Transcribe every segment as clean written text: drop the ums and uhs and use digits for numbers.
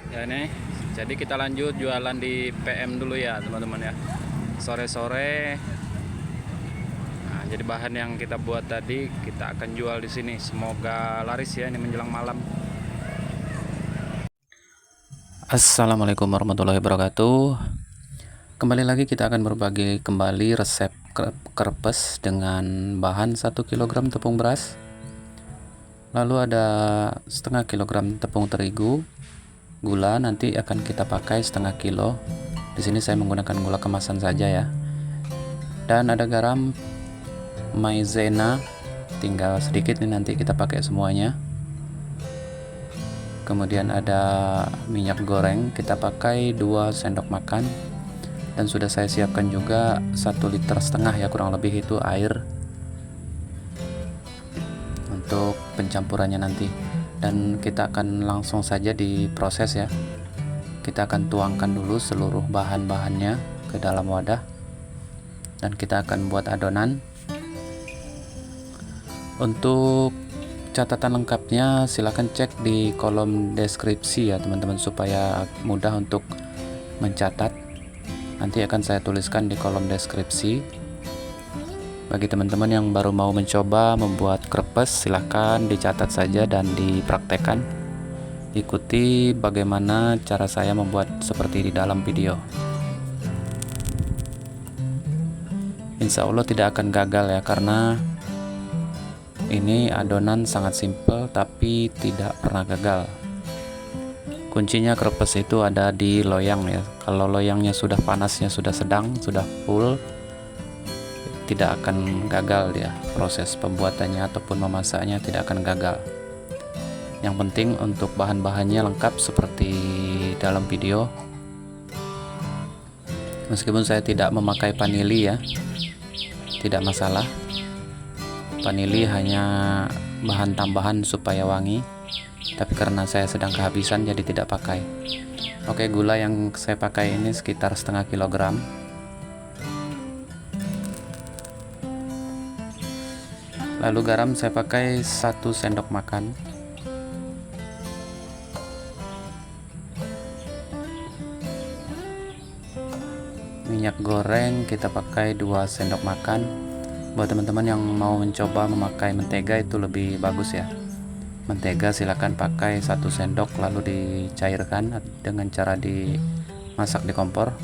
Ya nih, jadi kita lanjut jualan di PM dulu ya teman-teman ya. Sore-sore. Nah, jadi bahan yang kita buat tadi kita akan jual di sini. Semoga laris ya ini menjelang malam. Assalamualaikum warahmatullahi wabarakatuh. Kembali lagi kita akan berbagi kembali resep krepes dengan bahan 1 kg tepung beras. Lalu ada setengah kilogram tepung terigu. Gula nanti akan kita pakai setengah kilo. Di sini saya menggunakan gula kemasan saja ya. Dan ada garam, maizena, tinggal sedikit nih, nanti kita pakai semuanya. Kemudian ada minyak goreng, kita pakai 2 sendok makan. Dan sudah saya siapkan juga 1,5 liter ya, kurang lebih itu air untuk pencampurannya nanti. Dan kita akan langsung saja diproses ya. Kita akan tuangkan dulu seluruh bahan-bahannya ke dalam wadah dan kita akan buat adonan. Untuk catatan lengkapnya silahkan cek di kolom deskripsi ya teman-teman, supaya mudah untuk mencatat. Nanti akan saya tuliskan di kolom deskripsi. Bagi teman-teman yang baru mau mencoba membuat krepes, silahkan dicatat saja dan dipraktekkan. Ikuti bagaimana cara saya membuat seperti di dalam video. Insya Allah tidak akan gagal ya, karena ini adonan sangat simple tapi tidak pernah gagal. Kuncinya krepes itu ada di loyang ya. Kalau loyangnya sudah panasnya sudah sedang, sudah full, tidak akan gagal ya, proses pembuatannya ataupun memasaknya tidak akan gagal. Yang penting untuk bahan-bahannya lengkap seperti dalam video. Meskipun saya tidak memakai vanili ya, tidak masalah. Vanili hanya bahan tambahan supaya wangi, tapi karena saya sedang kehabisan jadi tidak pakai. Oke, gula yang saya pakai ini sekitar setengah kilogram. Lalu garam saya pakai 1 sendok makan. Minyak goreng kita pakai 2 sendok makan. Buat teman-teman yang mau mencoba memakai mentega itu lebih bagus ya. Mentega silakan pakai 1 sendok lalu dicairkan dengan cara dimasak di kompor.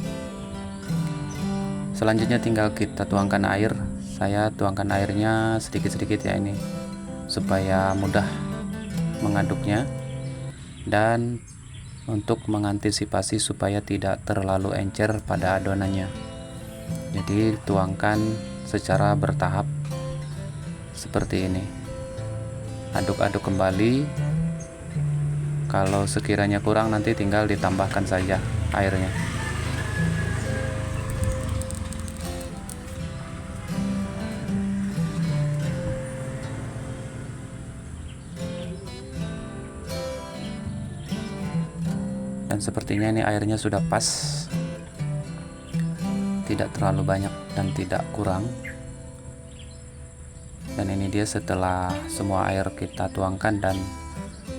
Selanjutnya tinggal kita tuangkan air. Saya tuangkan airnya sedikit-sedikit ya ini, supaya mudah mengaduknya dan untuk mengantisipasi supaya tidak terlalu encer pada adonannya. Jadi tuangkan secara bertahap seperti ini. Aduk-aduk kembali. Kalau sekiranya kurang nanti tinggal ditambahkan saja airnya. Dan sepertinya ini airnya sudah pas, tidak terlalu banyak dan tidak kurang. Dan ini dia setelah semua air kita tuangkan, dan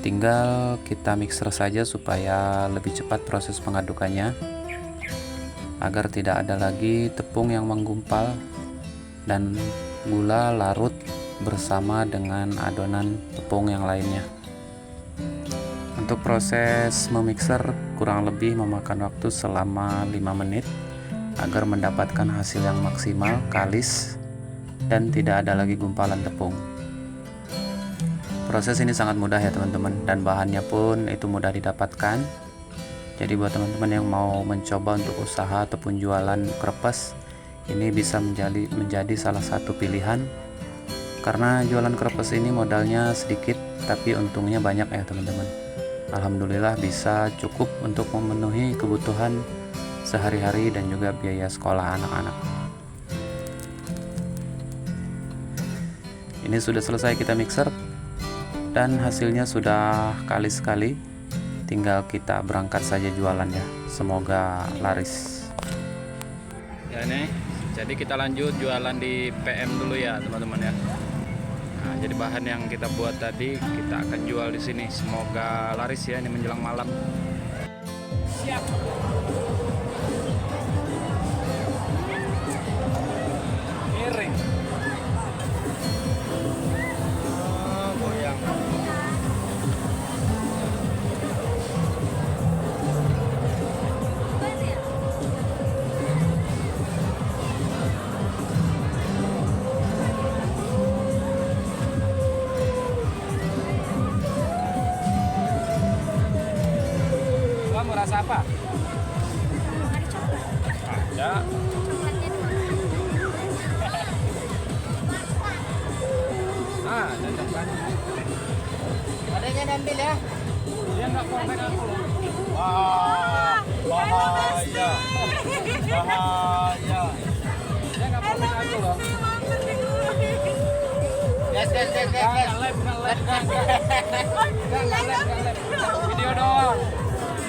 tinggal kita mixer saja supaya lebih cepat proses pengadukannya, agar tidak ada lagi tepung yang menggumpal dan gula larut bersama dengan adonan tepung yang lainnya. Untuk proses memixer kurang lebih memakan waktu selama 5 menit agar mendapatkan hasil yang maksimal, kalis, dan tidak ada lagi gumpalan tepung. Proses ini sangat mudah ya teman-teman, dan bahannya pun itu mudah didapatkan. Jadi buat teman-teman yang mau mencoba untuk usaha ataupun jualan krepes, ini bisa menjadi salah satu pilihan, karena jualan krepes ini modalnya sedikit tapi untungnya banyak ya teman-teman. Alhamdulillah bisa cukup untuk memenuhi kebutuhan sehari-hari dan juga biaya sekolah anak-anak. Ini sudah selesai kita mixer dan hasilnya sudah kalis sekali. Tinggal kita berangkat saja jualan ya. Semoga laris. Ya nih, jadi kita lanjut jualan di PM dulu ya teman-teman ya. Nah, jadi bahan yang kita buat tadi kita akan jual di sini. Semoga laris ya ini menjelang malam. siap. Miring. Goyang. Kamu rasa apa? Ada. Ada coklat. Adanya diambil ya. Dia nggak komen aku loh. Wah, bahaya. Bahaya. Dia nggak komen aku loh. Guys. Nggak live. Video doang.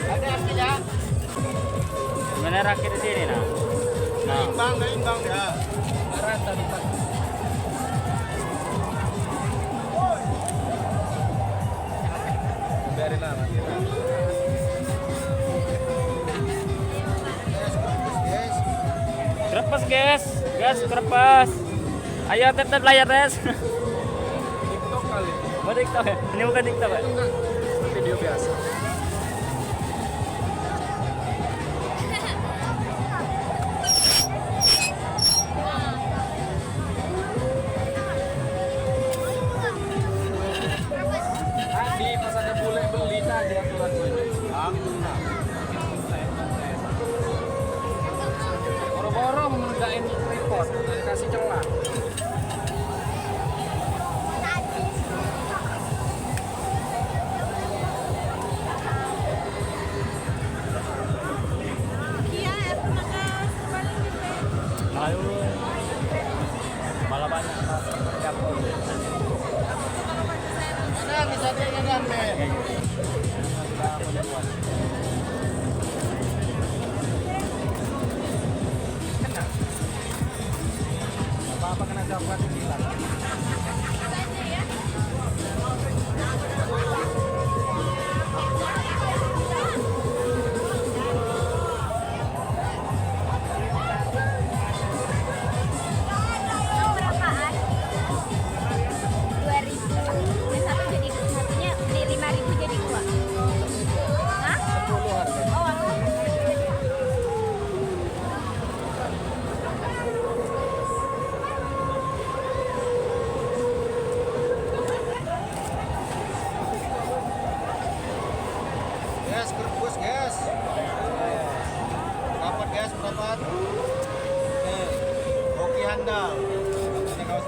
Ada ambil ya. Mana rakit di sini nah? Nggak imbang ya. Rata nih. Biarin lah. Krepas guys, krepas. Ayo tetap layar res. TikTok kali. Mau TikTok ya? Ini bukan TikTok ya? Enggak. Video biasa. Di pas ada bule beli tadi aturan gue. Boro-boro menundain report, kasih celah. Ayo. Malah banyak. Ada misalnya kan apa kena coklat hilang. Berapaan? 2.000. Yang satu jadi satunya di 5.000 jadi 2. Hah? 10 harga. Oh, Allah. Gas kerebus gas. Dapat gas dapat. Oke handal. Ini kaos